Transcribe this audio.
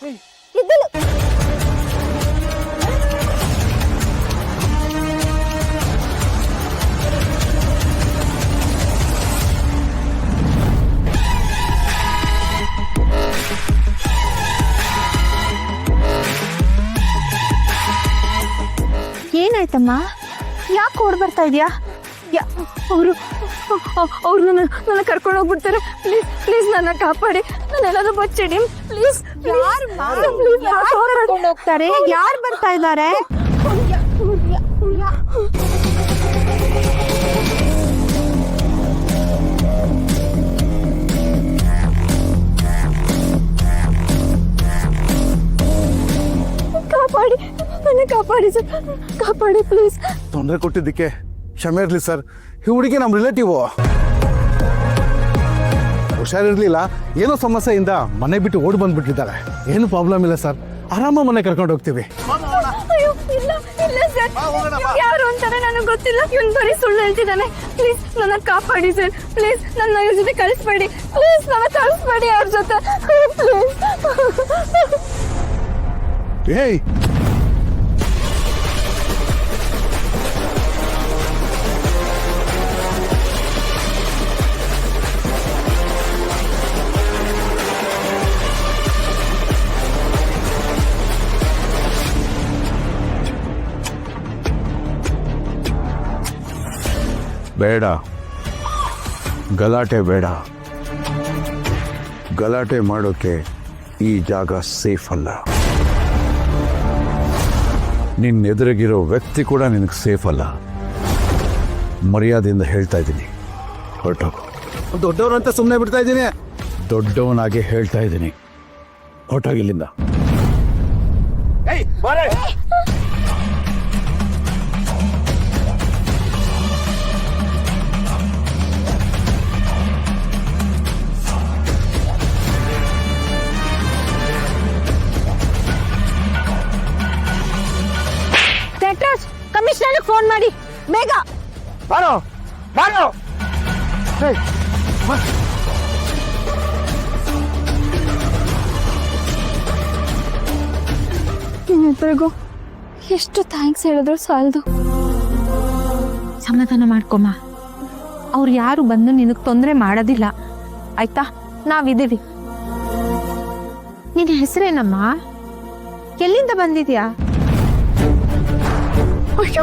ಇದ್ದಲು ಏನಾಯ್ತಮ್ಮ? ಯಾಕೆ ಓಡ್ ಬರ್ತಾ ಇದೆಯಾ? ಅವರು ನನ್ನ ಕರ್ಕೊಂಡು ಹೋಗ್ಬಿಡ್ತಾರೆ. ಪ್ಲೀಸ್ ಪ್ಲೀಸ್ ನನ್ನ ಕಾಪಾಡಿ, ನನ್ನೆಲ್ಲರೂ ಬಚ್ಚಿಡಿ ಪ್ಲೀಸ್. ಯಾರು ಕರ್ಕೊಂಡು ಹೋಗ್ತಾರೆ? ಯಾರು ಬರ್ತಾ ಇದ್ದಾರೆ? ಕಾಪಾಡಿ, ನನ್ನ ಕಾಪಾಡಿ ಸರ್, ಕಾಪಾಡಿ ಪ್ಲೀಸ್. ತೊಂದರೆ ಕೊಟ್ಟಿದ್ದಕ್ಕೆ ಕ್ಷಮೆ ಇರಲಿ ಸರ್. ಈ ಹುಡುಗಿ ನಮ್ಮ ರಿಲೇಟಿವ್, ಹುಷಾರಿರ್ಲಿಲ್ಲ, ಏನೋ ಸಮಸ್ಯೆಯಿಂದ ಮನೆ ಬಿಟ್ಟು ಓಡಿ ಬಂದ್ಬಿಟ್ಟಿದ್ದಾರೆ. ಏನು ಪ್ರಾಬ್ಲಮ್ ಇಲ್ಲ ಸರ್, ಆರಾಮ ಮನೆ ಕರ್ಕೊಂಡು ಹೋಗ್ತೀವಿ. ಅಯ್ಯೋ ಇಲ್ಲ ಇಲ್ಲ ಸರ್, ಯಾರು ಅಂತಾನೆ ನನಗೆ ಗೊತ್ತಿಲ್ಲ. ಇವನು ಬರೀ ಸುಳ್ಳು ಹೇಳ್ತಿದ್ದಾನೆ. ಪ್ಲೀಸ್ ನನ್ನ ಕಾಪಾಡಿ ಸರ್, ಪ್ಲೀಸ್ ನನ್ನ ಇವ್ರ ಜೊತೆ ಕಳಿಸ್ಬೇಡಿ, ಪ್ಲೀಸ್ ನನ್ನ ಕಳಿಸ್ಬೇಡಿ ಅವ್ರ ಜೊತೆ ಪ್ಲೀಸ್. ಏಯ್ ಬೇಡ, ಗಲಾಟೆ ಬೇಡ. ಗಲಾಟೆ ಮಾಡೋಕೆ ಈ ಜಾಗ ಸೇಫ್ ಅಲ್ಲ. ನಿನ್ನ ಎದುರಿಗಿರೋ ವ್ಯಕ್ತಿ ಕೂಡ ನಿನಗೆ ಸೇಫ್ ಅಲ್ಲ. ಮರ್ಯಾದೆಯಿಂದ ಹೇಳ್ತಾ ಇದ್ದೀನಿ, ಹೊರಟೋಗು. ದೊಡ್ಡವರಂತ ಸುಮ್ಮನೆ ಬಿಡ್ತಾ ಇದ್ದೀನಿ, ದೊಡ್ಡವನಾಗಿ ಹೇಳ್ತಾ ಇದ್ದೀನಿ, ಹೊರಟೋಗಿಲ್ಲಿಂದ. ಕಮಿಷನರ್ ಫೋನ್ ಮಾಡಿ ಬೇಗ. ಬಾರೋ ಬಾರೋ. ನಿಮ್ಮಿಬ್ಬರಿಗೂ ಎಷ್ಟು ಥ್ಯಾಂಕ್ಸ್ ಹೇಳಿದ್ರು ಸಾಲದು. ಸಮಾಧಾನ ಮಾಡ್ಕೊಮ್ಮ, ಅವ್ರು ಯಾರು ಬಂದು ನಿನಗೆ ತೊಂದರೆ ಮಾಡೋದಿಲ್ಲ ಆಯ್ತಾ? ನಾವಿದ್ದೀವಿ. ನಿನ್ನ ಹೆಸರೇನಮ್ಮ? ಎಲ್ಲಿಂದ ಬಂದಿದ್ಯಾ? ಅಯ್ಯೋ